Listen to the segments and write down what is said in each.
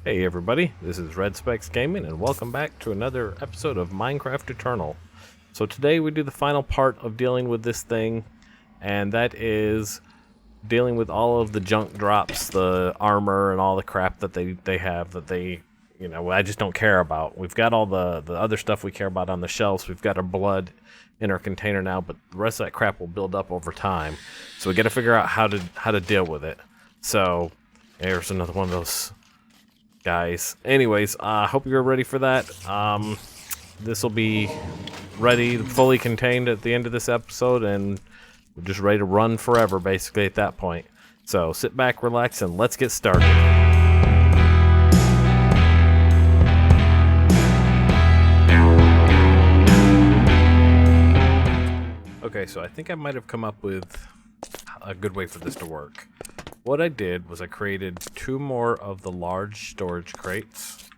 Hey everybody, this is Red Specs Gaming and welcome back to another episode of Minecraft Eternal. So today we do the final part of dealing with this thing, and that is dealing with all of the junk drops, the armor and all the crap that they have that I just don't care about. We've got all the other stuff we care about on the shelves. We've got our blood in our container now, but the rest of that crap will build up over time. So we got to figure out how to deal with it. So here's another one of those guys. Anyways, I hope you're ready for that. This will be ready, fully contained at the end of this episode, and we're just ready to run forever, basically, at that point. So sit back, relax, and let's get started. Okay, so I think I might have come up with a good way for this to work. What I did was I created 2 more of the large storage crates.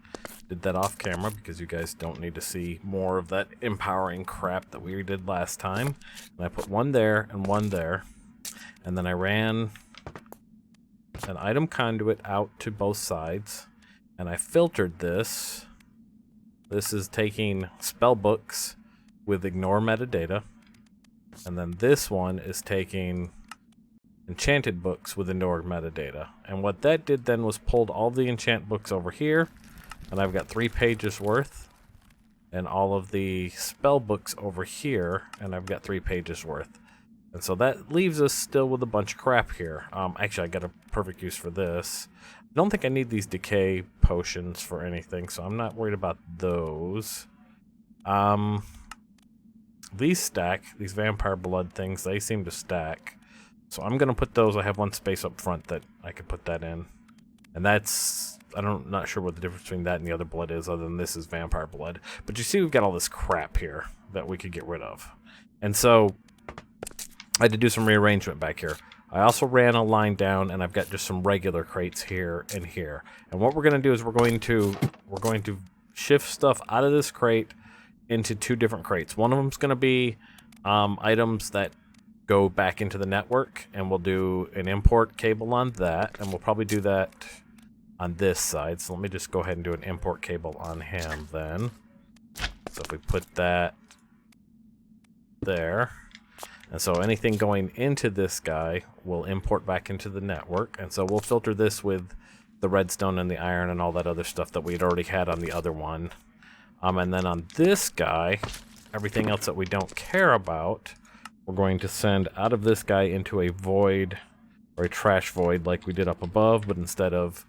Did that off camera because you guys don't need to see more of that empowering crap that we did last time. And I put one there and one there. And then I ran an item conduit out to both sides. And I filtered this. This is taking spell books with ignore metadata. And then this one is taking enchanted books with ignore metadata. And what that did then was pulled all the enchant books over here, and I've got 3 pages worth, and all of the spell books over here, and I've got 3 pages worth. And so that leaves us still with a bunch of crap here. Actually, I got a perfect use for this. I don't think I need these decay potions for anything, so I'm not worried about those. These stack, these vampire blood things, they seem to stack. So I'm going to put those, I have one space up front that I could put that in. And that's, not sure what the difference between that and the other blood is, other than this is vampire blood. But you see we've got all this crap here that we could get rid of. And so I had to do some rearrangement back here. I also ran a line down, and I've got just some regular crates here and here. And what we're going to do is we're going to shift stuff out of this crate into 2 different crates. One of them's going to be items that go back into the network, and we'll do an import cable on that, and we'll probably do that on this side. So let me just go ahead and do an import cable on him then. So if we put that there, and so anything going into this guy will import back into the network, and so we'll filter this with the redstone and the iron and all that other stuff that we'd already had on the other one. And then on this guy, everything else that we don't care about, we're going to send out of this guy into a void, or a trash void like we did up above, but instead of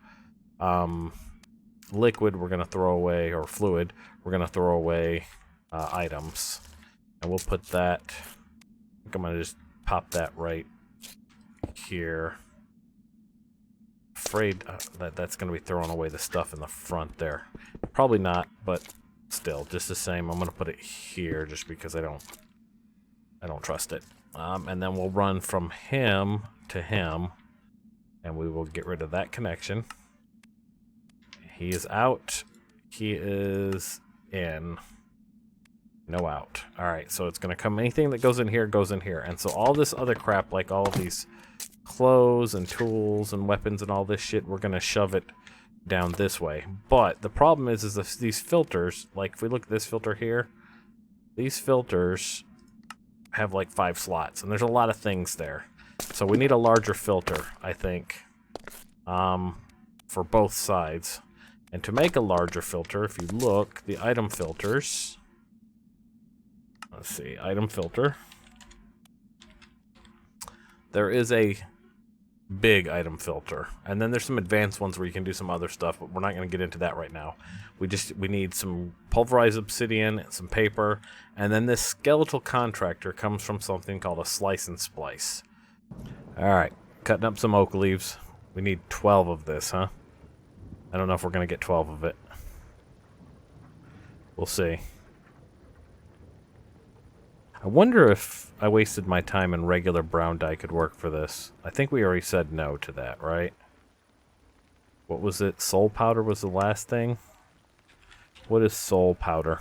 liquid, we're going to throw away, or fluid, we're going to throw away items. And we'll put that, I think I'm going to just pop that right here. Afraid that that's going to be throwing away the stuff in the front there. Probably not, but still, just the same, I'm going to put it here just because I don't trust it. And then we'll run from him to him, and we will get rid of that connection. He is out. He is in. No out. Alright, so it's going to come, anything that goes in here goes in here. And so all this other crap, like all of these clothes and tools and weapons and all this shit, we're going to shove it down this way. But the problem is these filters, like if we look at this filter here, these filters have like 5 slots, and there's a lot of things there. So we need a larger filter, I think, for both sides. And to make a larger filter, if you look, the item filters, let's see, item filter, there is a big item filter, and then there's some advanced ones where you can do some other stuff, but we're not going to get into that right now. We need some pulverized obsidian and some paper, and then this skeletal contractor comes from something called a slice and splice. Alright, cutting up some oak leaves. We need 12 of this, huh? I don't know if we're going to get 12 of it. We'll see. I wonder if I wasted my time and regular brown dye could work for this. I think we already said no to that, right? What was it? Soul powder was the last thing? What is soul powder?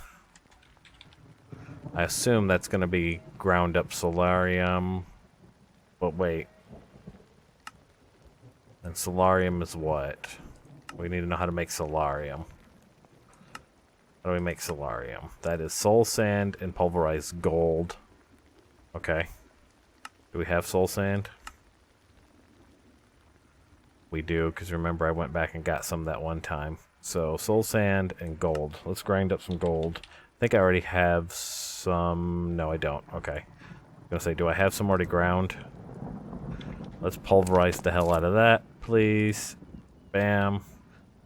I assume that's going to be ground up solarium. But wait. And solarium is what? We need to know how to make solarium. How do we make solarium? That is soul sand and pulverized gold. Okay. Do we have soul sand? We do, because remember I went back and got some that one time. So soul sand and gold. Let's grind up some gold. I think I already have some... No, I don't. Okay. I'm going to say, do I have some already ground? Let's pulverize the hell out of that, please. Bam.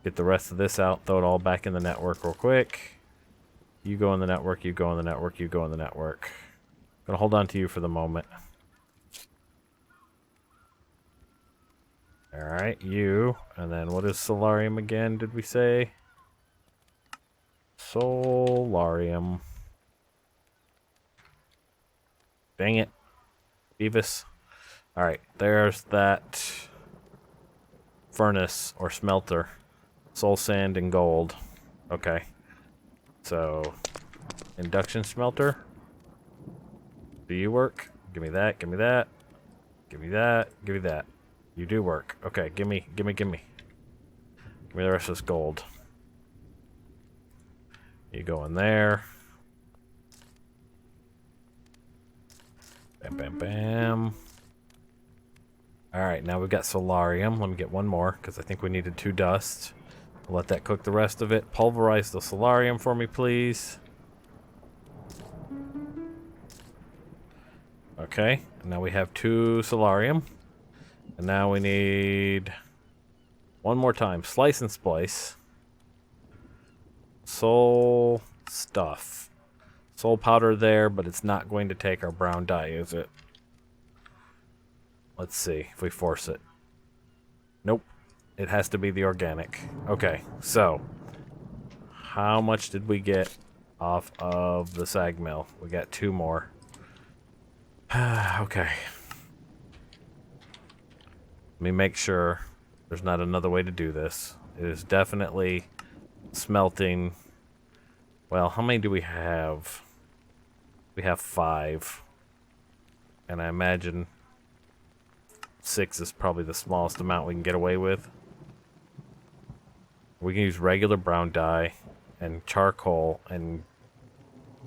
Get the rest of this out. Throw it all back in the network real quick. You go in the network, you go in the network, you go in the network. I'm going to hold on to you for the moment. Alright, you. And then what is solarium again, did we say? Solarium. Dang it. Beavis. Alright, there's that furnace or smelter. Soul sand and gold. Okay. So, induction smelter. Do you work? Give me that, give me that. Give me that, give me that. You do work. Okay, give me. Give me the rest of this gold. You go in there. Bam, bam, bam. Alright, now we've got solarium. Let me get one more, because I think we needed 2 dust. Let that cook the rest of it. Pulverize the solarium for me, please. Okay, and now we have 2 solarium. And now we need... one more time. Slice and splice. Soul stuff. Soul powder there, but it's not going to take our brown dye, is it? Let's see if we force it. Nope. It has to be the organic. Okay, so how much did we get off of the sag mill? We got 2 more. Okay. Let me make sure there's not another way to do this. It is definitely smelting. Well, how many do we have? We have 5. And I imagine 6 is probably the smallest amount we can get away with. We can use regular brown dye and charcoal and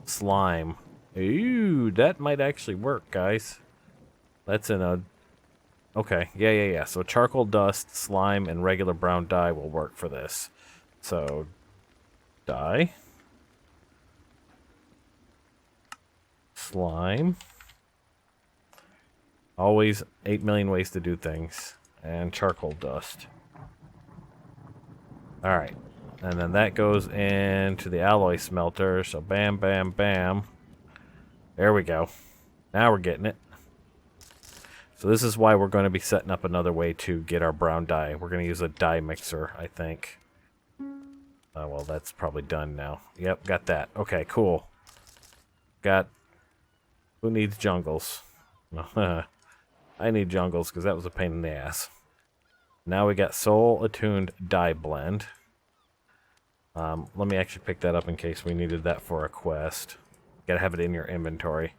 slime. Ooh, that might actually work, guys. That's in a... Okay, yeah. So charcoal dust, slime, and regular brown dye will work for this. So, dye. Slime. Always 8 million ways to do things. And charcoal dust. Alright. And then that goes into the alloy smelter. So bam, bam, bam. There we go. Now we're getting it. So this is why we're going to be setting up another way to get our brown dye. We're going to use a dye mixer, I think. Oh, well, that's probably done now. Yep, got that. Okay, cool. Got... Who needs jungles? I need jungles because that was a pain in the ass. Now we got soul attuned dye blend. Let me actually pick that up in case we needed that for a quest. Gotta have it in your inventory.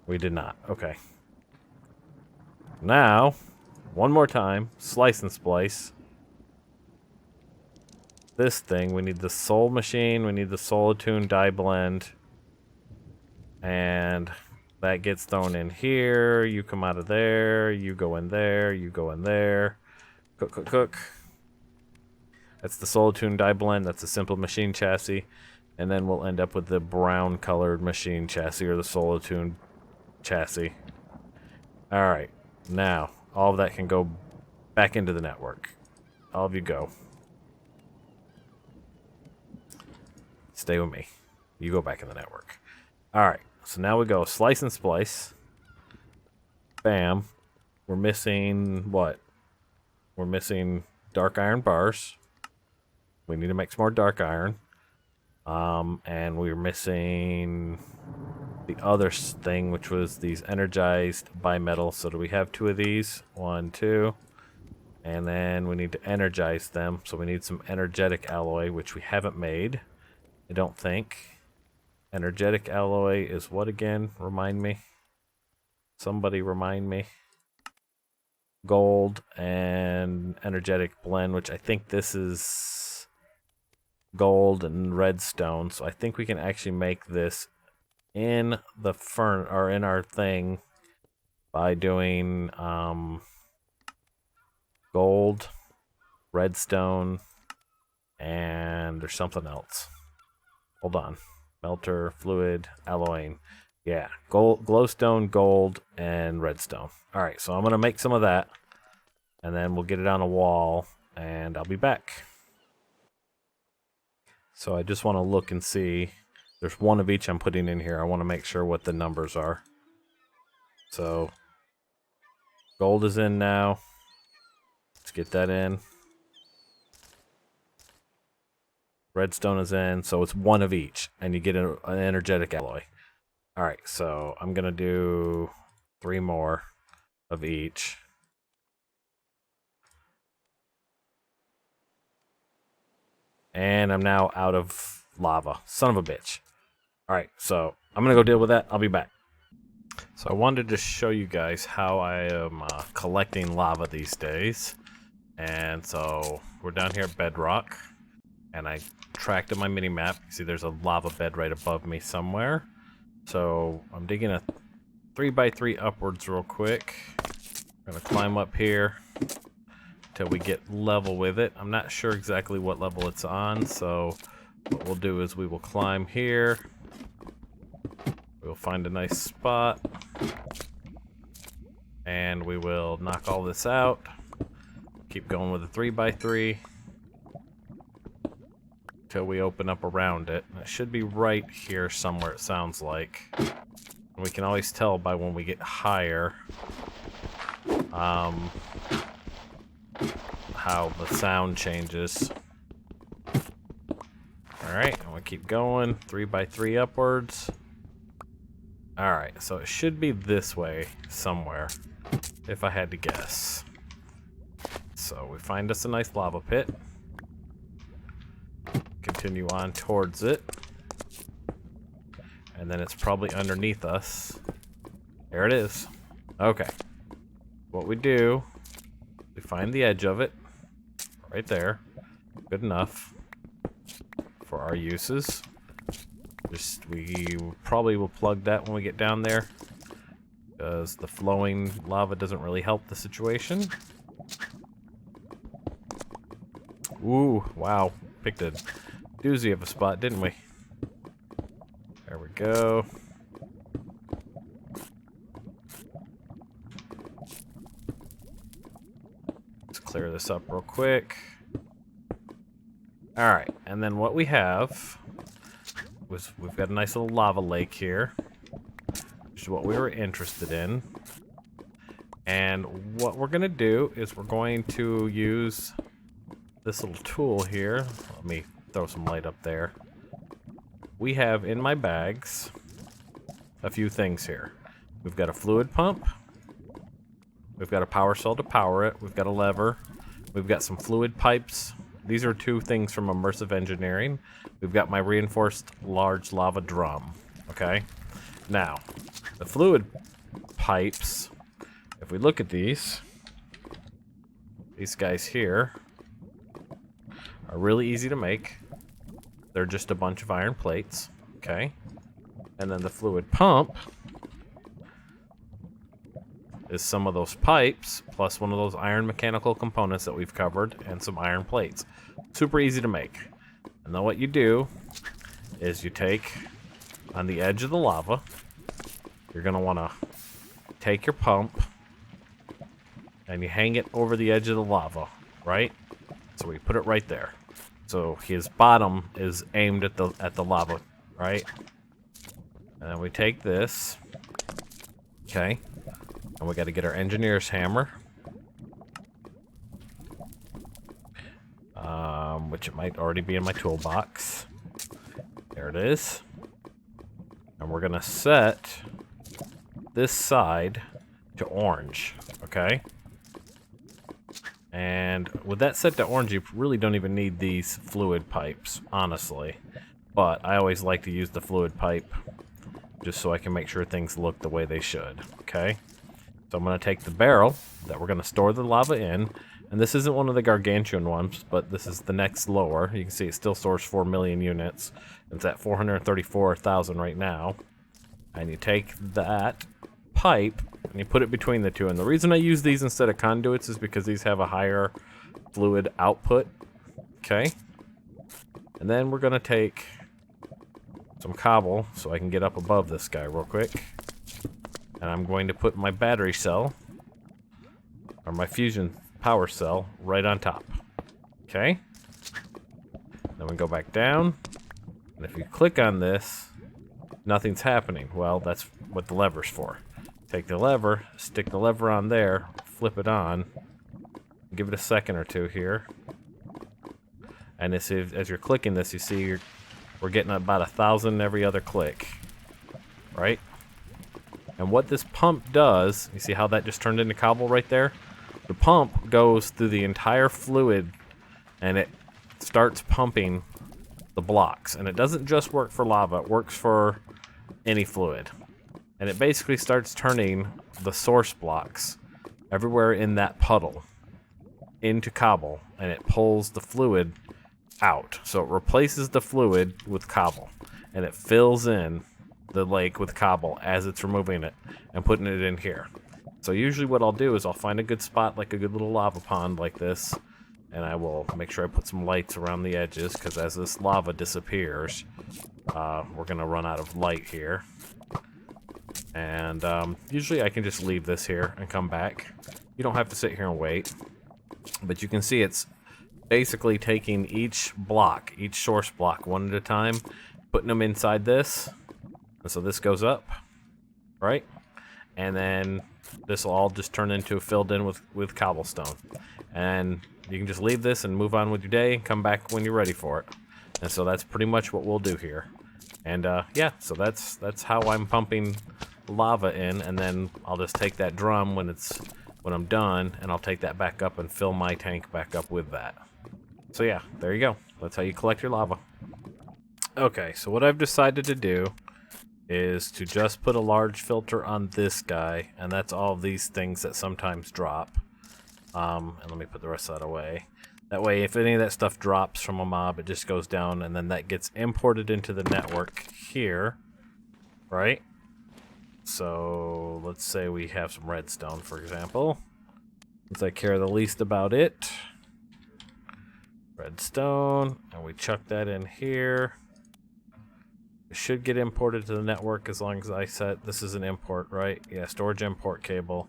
We did not. Okay. Now, one more time, slice and splice. This thing, we need the soul machine, we need the soul attuned dye blend. And that gets thrown in here. You come out of there. You go in there. You go in there. Cook, cook, cook. That's the soul attuned dye blend. That's a simple machine chassis. And then we'll end up with the brown colored machine chassis or the soul attuned chassis. Alright. Now, all of that can go back into the network. All of you go. Stay with me. You go back in the network. Alright. So now we go slice and splice. Bam. We're missing what? We're missing dark iron bars. We need to make some more dark iron. And we're missing the other thing, which was these energized bimetal. So do we have 2 of these? 1, 2. And then we need to energize them. So we need some energetic alloy, which we haven't made. I don't think. Energetic alloy is what again? Remind me. Somebody remind me. gold and energetic blend, which I think this is gold and redstone. So I think we can actually make this in the or in our thing by doing gold, redstone, and there's something else. Hold on. Melter, fluid, alloying. Yeah, gold, glowstone, gold, and redstone. Alright, so I'm going to make some of that, and then we'll get it on a wall, and I'll be back. So I just want to look and see. There's one of each I'm putting in here. I want to make sure what the numbers are. So, gold is in now. Let's get that in. Redstone is in, so it's one of each, and you get an energetic alloy. Alright, so I'm going to do 3 more of each. And I'm now out of lava. Son of a bitch. Alright, so I'm going to go deal with that. I'll be back. So I wanted to show you guys how I am collecting lava these days. And so we're down here at Bedrock. And I tracked on my mini-map. See, there's a lava bed right above me somewhere. So I'm digging a 3x3 upwards real quick. I'm going to climb up here till we get level with it. I'm not sure exactly what level it's on, so what we'll do is we will climb here. We'll find a nice spot. And we will knock all this out. Keep going with a 3x3 till we open up around it. It should be right here somewhere, it sounds like. And we can always tell by when we get higher how the sound changes. Alright, I'm gonna keep going. 3x3 upwards. Alright, so it should be this way somewhere, if I had to guess. So we find us a nice lava pit. Continue on towards it. And then it's probably underneath us. There it is. Okay. What we do, we find the edge of it. Right there. Good enough for our uses. We probably will plug that when we get down there, because the flowing lava doesn't really help the situation. Ooh, wow. Picked a doozy of a spot, didn't we? There we go. Let's clear this up real quick. Alright, and then what we have was we've got a nice little lava lake here, which is what we were interested in. And what we're going to do is we're going to use this little tool here. Let me throw some light up there. We have in my bags a few things here. We've got a fluid pump. We've got a power cell to power it. We've got a lever. We've got some fluid pipes. These are 2 things from Immersive Engineering. We've got my reinforced large lava drum. Okay? Now, the fluid pipes, if we look at these guys here are really easy to make. They're just a bunch of iron plates. Okay? And then the fluid pump is some of those pipes plus one of those iron mechanical components that we've covered and some iron plates. Super easy to make. And then what you do is you take on the edge of the lava, you're going to want to take your pump and you hang it over the edge of the lava, right? So we put it right there. So his bottom is aimed at the lava, right? And then we take this, okay, and we got to get our engineer's hammer, which it might already be in my toolbox. There it is. And we're gonna set this side to orange, okay? And with that set to orange, you really don't even need these fluid pipes, honestly. But I always like to use the fluid pipe just so I can make sure things look the way they should, okay? So I'm going to take the barrel that we're going to store the lava in, and this isn't one of the gargantuan ones, but this is the next lower. You can see it still stores 4 million units. It's at 434,000 right now. And you take that pipe and you put it between the two. And the reason I use these instead of conduits is because these have a higher fluid output. Okay. And then we're going to take some cobble so I can get up above this guy real quick. And I'm going to put my battery cell, or my fusion power cell, right on top. Okay? Then we go back down. And if you click on this, nothing's happening. Well, that's what the lever's for. Take the lever, stick the lever on there, flip it on, give it a second or two here. And as you're clicking this, you see we're getting about 1,000 every other click. Right? And what this pump does, you see how that just turned into cobble right there? The pump goes through the entire fluid and it starts pumping the blocks. And it doesn't just work for lava, it works for any fluid. And it basically starts turning the source blocks everywhere in that puddle into cobble, and it pulls the fluid out. So it replaces the fluid with cobble, and it fills in the lake with cobble as it's removing it and putting it in here. So usually what I'll do is I'll find a good spot, like a good little lava pond like this, and I will make sure I put some lights around the edges, because as this lava disappears, we're gonna run out of light here. And usually I can just leave this here and come back. You don't have to sit here and wait, but you can see it's basically taking each block, each source block one at a time, putting them inside this. And so this goes up, right? And then this will all just turn into filled in with cobblestone. And you can just leave this and move on with your day and come back when you're ready for it. And so that's pretty much what we'll do here. And yeah, so that's how I'm pumping lava in, and then I'll just take that drum when I'm done, and I'll take that back up and fill my tank back up with that. So yeah, there you go. That's how you collect your lava. Okay, so what I've decided to do is to just put a large filter on this guy, and that's all of these things that sometimes drop. And let me put the rest of that away. That way, if any of that stuff drops from a mob, it just goes down, and then that gets imported into the network here, right? So let's say we have some redstone, for example. Since I care the least about it. Redstone, and we chuck that in here. It should get imported to the network as long as I set, this is an import, right? Yeah, storage import cable.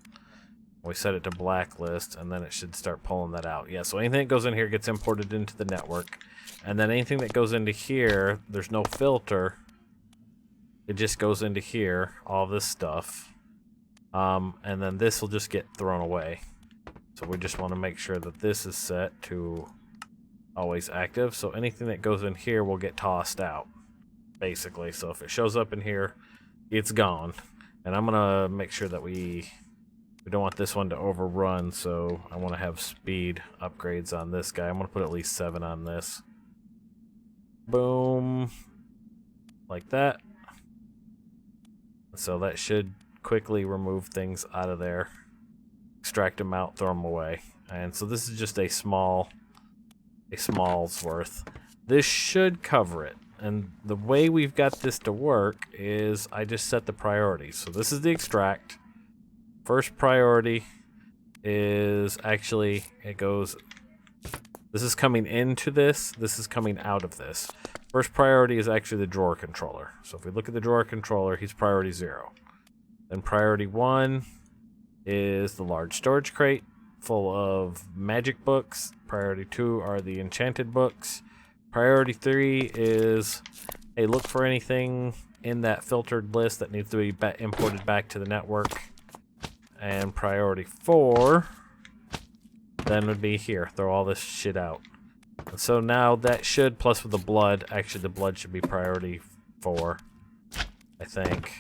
We set it to blacklist, and then it should start pulling that out. Yeah, so anything that goes in here gets imported into the network. And then anything that goes into here, there's no filter. It just goes into here, all this stuff. And then this will just get thrown away. So we just want to make sure that this is set to always active. So anything that goes in here will get tossed out, basically. So if it shows up in here, it's gone. And I'm going to make sure that we don't want this one to overrun, so I want to have speed upgrades on this guy. I'm going to put at least 7 on this. Boom. Like that. So that should quickly remove things out of there. Extract them out, throw them away. And so this is just a small's worth. This should cover it. And the way we've got this to work is I just set the priorities. So this is the extract. First priority is actually, it goes, this is coming into this is coming out of this. First priority is actually the drawer controller. So if we look at the drawer controller, he's priority 0. Then priority 1 is the large storage crate full of magic books. Priority 2 are the enchanted books. Priority 3 is, hey, look for anything in that filtered list that needs to be imported back to the network. And priority 4 then would be here, throw all this shit out. And so now that should, plus with the blood, actually the blood should be priority 4, I think.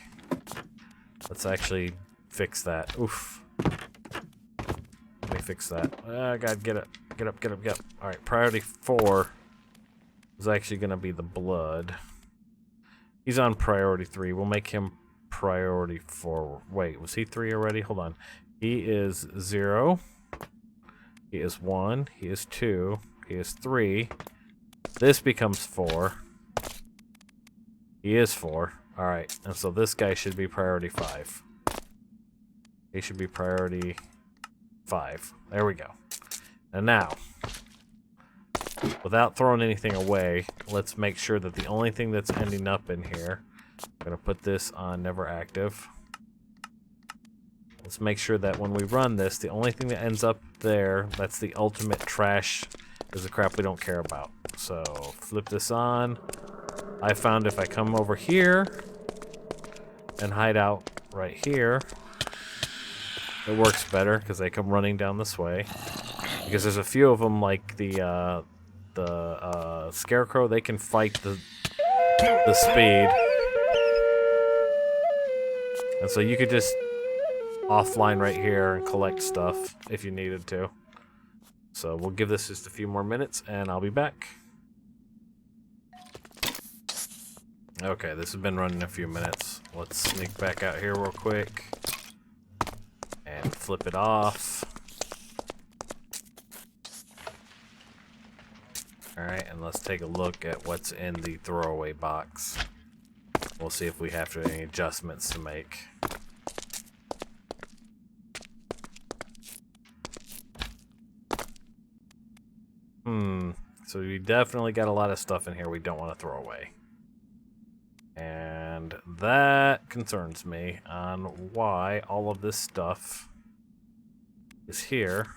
Let's actually fix that. Oof. Let me fix that. God, get up. Get up, get up, get up. Alright, priority 4 is actually going to be the blood. He's on priority 3. We'll make him priority 4. Wait, was he 3 already? Hold on. He is 0. He is 1. He is 2. He is 3. This becomes 4. He is 4. Alright, and so this guy should be priority 5. He should be priority 5. There we go. And now, without throwing anything away, let's make sure that the only thing that's ending up in here, I'm going to put this on never active. Let's make sure that when we run this, the only thing that ends up there, that's the ultimate trash, is the crap we don't care about. So, flip this on. I found if I come over here and hide out right here, it works better because they come running down this way. Because there's a few of them, like the scarecrow, they can fight the speed. And so you could just offline right here and collect stuff if you needed to. So we'll give this just a few more minutes and I'll be back. Okay, this has been running a few minutes. Let's sneak back out here real quick and flip it off. Alright, and let's take a look at what's in the throwaway box. We'll see if we have any adjustments to make. So we definitely got a lot of stuff in here we don't want to throw away. And that concerns me on why all of this stuff is here.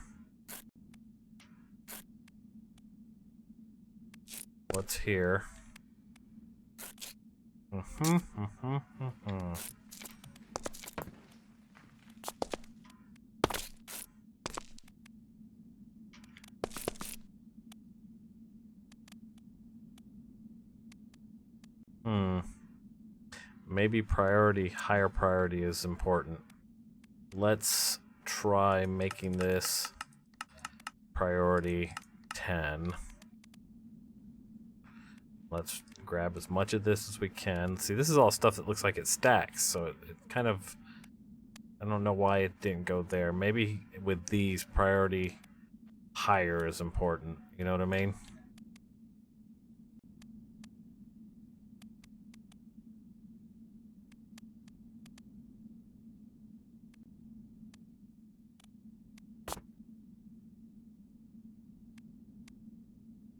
What's here? Maybe higher priority is important. Let's try making this priority 10. Let's grab as much of this as we can. See, this is all stuff that looks like it stacks, so it kind of... I don't know why it didn't go there. Maybe with these, priority higher is important. You know what I mean?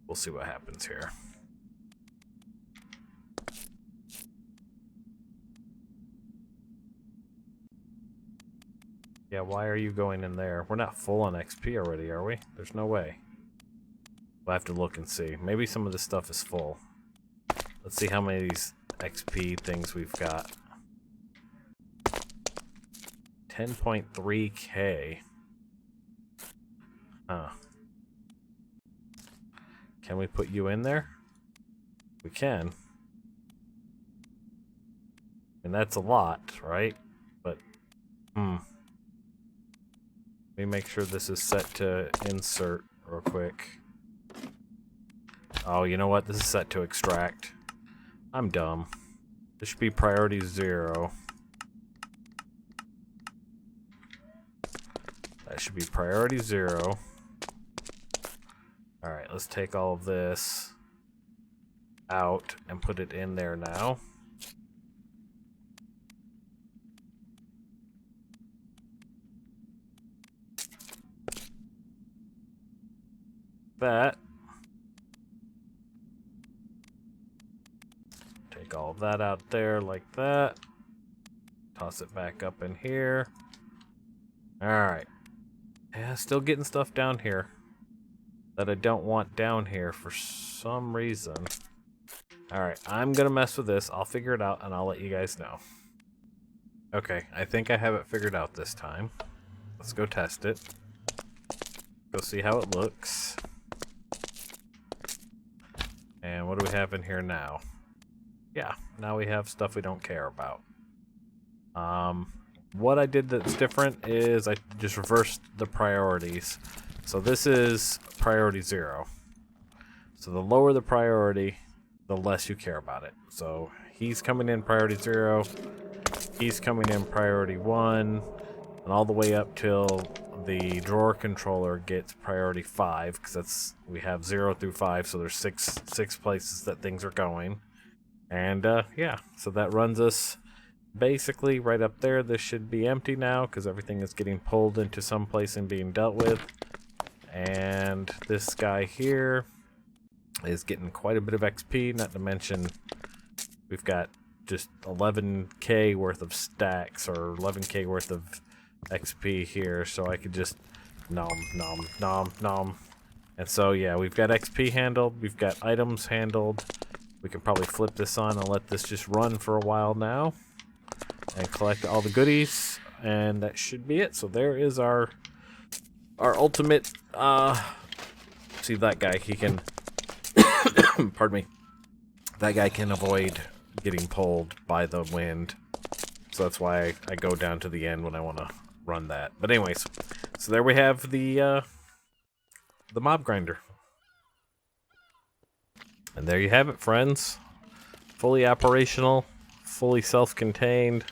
We'll see what happens here. Yeah, why are you going in there? We're not full on XP already, are we? There's no way. We'll have to look and see. Maybe some of this stuff is full. Let's see how many of these XP things we've got. 10.3k. Huh. Can we put you in there? We can. And that's a lot, right? But, Let me make sure this is set to insert real quick. Oh, you know what? This is set to extract. I'm dumb. This should be priority 0. That should be priority 0. Alright, let's take all of this out and put it in there now. That. Take all of that out there like that. Toss it back up in here. Alright. Yeah, still getting stuff down here that I don't want down here for some reason. Alright, I'm gonna mess with this. I'll figure it out and I'll let you guys know. Okay, I think I have it figured out this time. Let's go test it. Go see how it looks. And what do we have in here now? Yeah, now we have stuff we don't care about. What I did that's different is I just reversed the priorities. So this is priority 0. So the lower the priority, the less you care about it. So he's coming in priority 0. He's coming in priority 1. and all the way up till the drawer controller gets priority 5, because we have 0 through 5, so there's six places that things are going. And yeah, so that runs us basically right up there. This should be empty now because everything is getting pulled into some place and being dealt with. And this guy here is getting quite a bit of XP, not to mention we've got just 11k worth of stacks, or 11k worth of XP here, so I could just nom nom nom nom. And so yeah, we've got XP handled, we've got items handled. We can probably flip this on and let this just run for a while now and collect all the goodies, and that should be it. So there is our ultimate see that guy, he can pardon me, that guy can avoid getting pulled by the wind, so that's why I go down to the end when I want to run that. But anyways, so there we have the mob grinder, and there you have it, friends. Fully operational, fully self-contained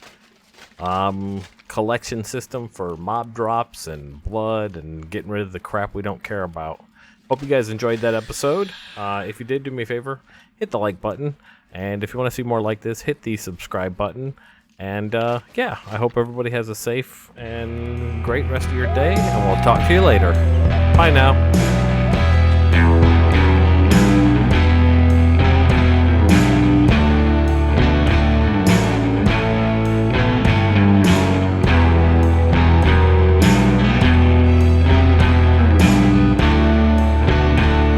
collection system for mob drops and blood and getting rid of the crap we don't care about. Hope you guys enjoyed that episode. If you did, do me a favor, hit the like button. And if you want to see more like this, hit the subscribe button. And yeah, I hope everybody has a safe and great rest of your day. And we'll talk to you later. Bye now.